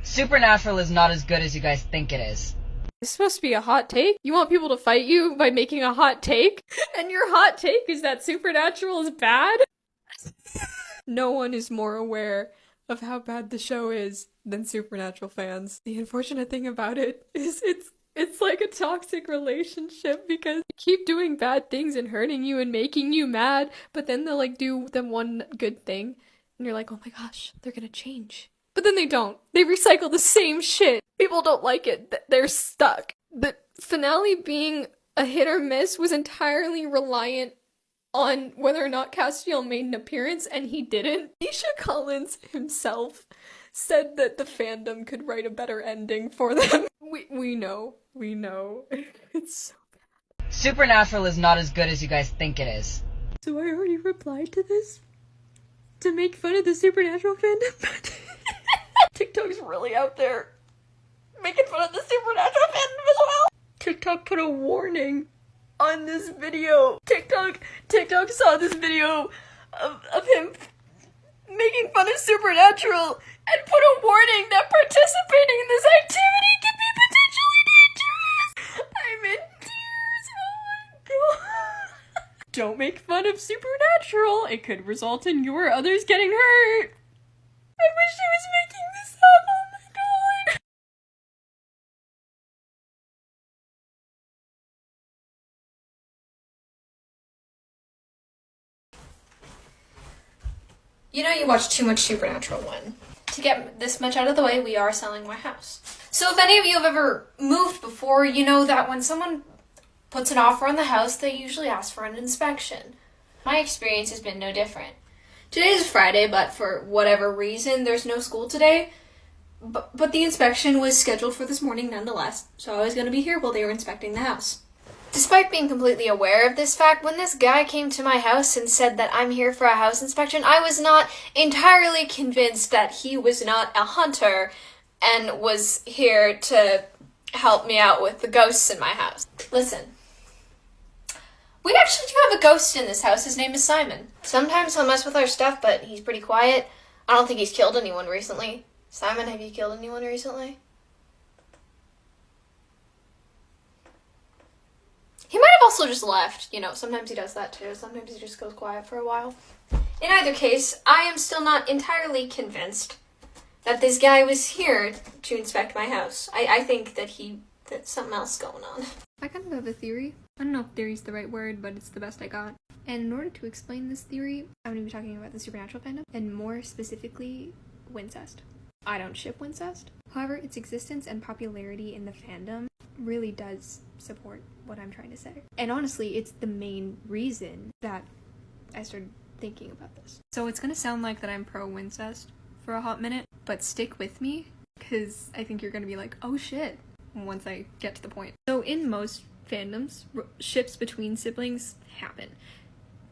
Supernatural is not as good as you guys think it is. It's supposed to be a hot take? You want people to fight you by making a hot take? And your hot take is that Supernatural is bad? No one is more aware of how bad the show is than Supernatural fans. The unfortunate thing about it is it's like a toxic relationship because they keep doing bad things and hurting you and making you mad, but then they'll like do them one good thing and you're like, oh my gosh, they're gonna change. But then they don't. They recycle the same shit. People don't like it. They're stuck. The finale being a hit or miss was entirely reliant on whether or not Castiel made an appearance, and he didn't. Misha Collins himself said that the fandom could write a better ending for them. We know. It's so bad. Supernatural is not as good as you guys think it is. So I already replied to this? To make fun of the Supernatural fandom? TikTok's really out there making fun of the Supernatural fandom as well. TikTok put a warning on this video. TikTok saw this video of him making fun of Supernatural and put a warning that participating in this activity can be potentially dangerous. I'm in tears. Oh my god. Don't make fun of Supernatural. It could result in you or others getting hurt. I wish I was making this up. Oh my god. You know you watch too much Supernatural 1. To get this much out of the way, we are selling my house. So if any of you have ever moved before, you know that when someone puts an offer on the house, they usually ask for an inspection. My experience has been no different. Today is Friday, but for whatever reason, there's no school today. But the inspection was scheduled for this morning nonetheless, so I was going to be here while they were inspecting the house. Despite being completely aware of this fact, when this guy came to my house and said that I'm here for a house inspection, I was not entirely convinced that he was not a hunter and was here to help me out with the ghosts in my house. Listen. We actually do have a ghost in this house. His name is Simon. Sometimes he'll mess with our stuff, but he's pretty quiet. I don't think he's killed anyone recently. Simon, have you killed anyone recently? He might have also just left. You know, sometimes he does that too. Sometimes he just goes quiet for a while. In either case, I am still not entirely convinced that this guy was here to inspect my house. I think that that's something else going on. I kind of have a theory. I don't know if theory's the right word, but it's the best I got. And in order to explain this theory, I'm going to be talking about the Supernatural fandom, and more specifically, Wincest. I don't ship Wincest. However, its existence and popularity in the fandom really does support what I'm trying to say. And honestly, it's the main reason that I started thinking about this. So it's going to sound like that I'm pro-Wincest for a hot minute, but stick with me, because I think you're going to be like, oh shit, once I get to the point. So in most fandoms, ships between siblings happen,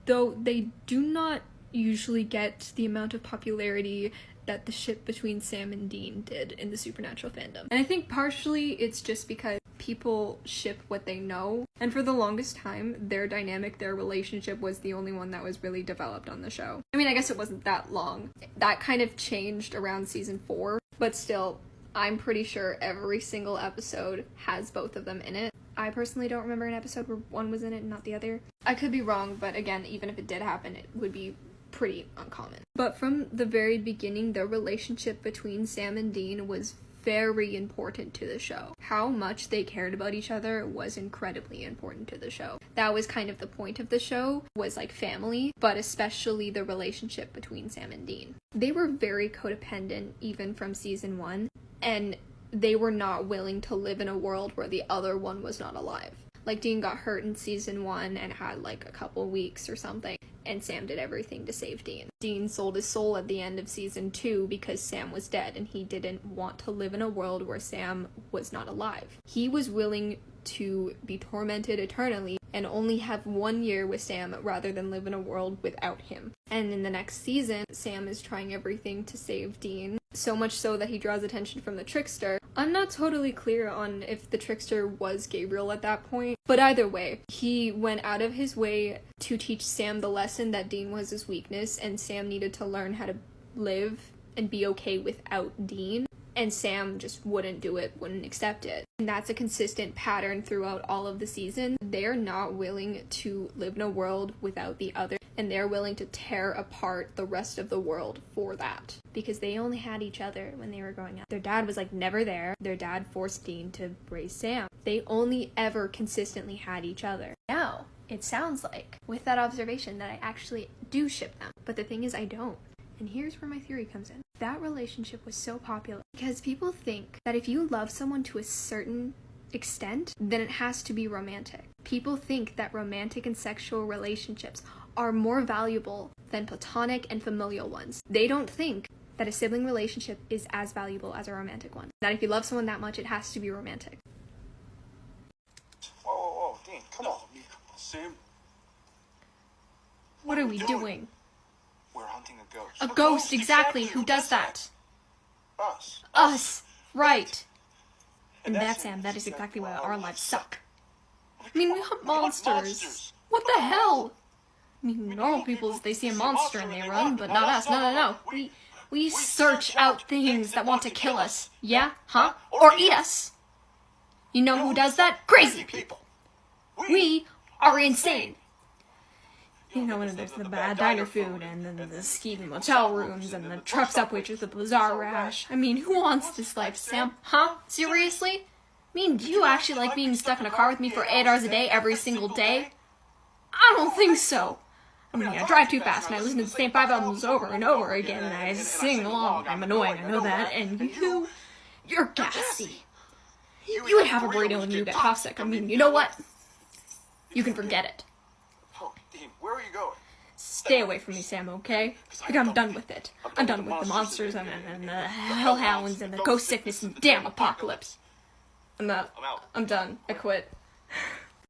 though they do not usually get the amount of popularity that the ship between Sam and Dean did in the Supernatural fandom. And I think partially it's just because people ship what they know, and for the longest time, their dynamic, their relationship was the only one that was really developed on the show. I mean, I guess it wasn't that long. That kind of changed around season 4, but still, I'm pretty sure every single episode has both of them in it. I personally don't remember an episode where one was in it and not the other. I could be wrong, but again, even if it did happen, it would be pretty uncommon. But from the very beginning, the relationship between Sam and Dean was very important to the show. How much they cared about each other was incredibly important to the show. That was kind of the point of the show, was like family, but especially the relationship between Sam and Dean. They were very codependent even from season 1, and they were not willing to live in a world where the other one was not alive. Like, Dean got hurt in season 1 and had like a couple weeks or something, and Sam did everything to save Dean. Dean sold his soul at the end of season 2 because Sam was dead, and he didn't want to live in a world where Sam was not alive. He was willing to be tormented eternally and only have 1 year with Sam rather than live in a world without him. And in the next season, Sam is trying everything to save Dean, so much so that he draws attention from the Trickster. I'm not totally clear on if the Trickster was Gabriel at that point, but either way, he went out of his way to teach Sam the lesson that Dean was his weakness, and Sam needed to learn how to live and be okay without Dean. And Sam just wouldn't do it, wouldn't accept it. And that's a consistent pattern throughout all of the seasons. They're not willing to live in a world without the other, and they're willing to tear apart the rest of the world for that. Because they only had each other when they were growing up. Their dad was like never there. Their dad forced Dean to raise Sam. They only ever consistently had each other. Now, it sounds like, with that observation, that I actually do ship them. But the thing is, I don't. And here's where my theory comes in. That relationship was so popular because people think that if you love someone to a certain extent, then it has to be romantic. People think that romantic and sexual relationships are more valuable than platonic and familial ones. They don't think that a sibling relationship is as valuable as a romantic one. That if you love someone that much, it has to be romantic. Whoa, Dean, come on. Sam? What are we doing? We're hunting a ghost. A ghost, exactly. Who does that? Us. Us. Right. And that, Sam, that is exactly why our lives suck. I mean, we hunt monsters. What the hell? I mean, normal people, they see a monster and they run, but not us. No. We search out things that want to kill us. Yeah? Huh? Or eat us. You know who does that? Crazy people. We are insane. You know, when there's the bad diner food, and then the skeevy motel rooms, and the truck stop waitress with the bizarre rash. I mean, who wants this life, Sam? Huh? Seriously? I mean, do you actually like being stuck in a car with me for 8 hours a day, every single day? I don't think so. I mean, I drive too fast, and I listen to the same 5 albums over and over again, and I sing along. I'm annoying, I know that, and you're gassy. You would have a burrito and you get toxic. I mean, you know what? You can forget it. Oh, Dean, where are you going? Stay away from me, Sam, okay? Like, I'm done with it. I'm done with the monsters and the hellhounds and the ghost sickness and damn apocalypse. I'm out. I'm done. I quit.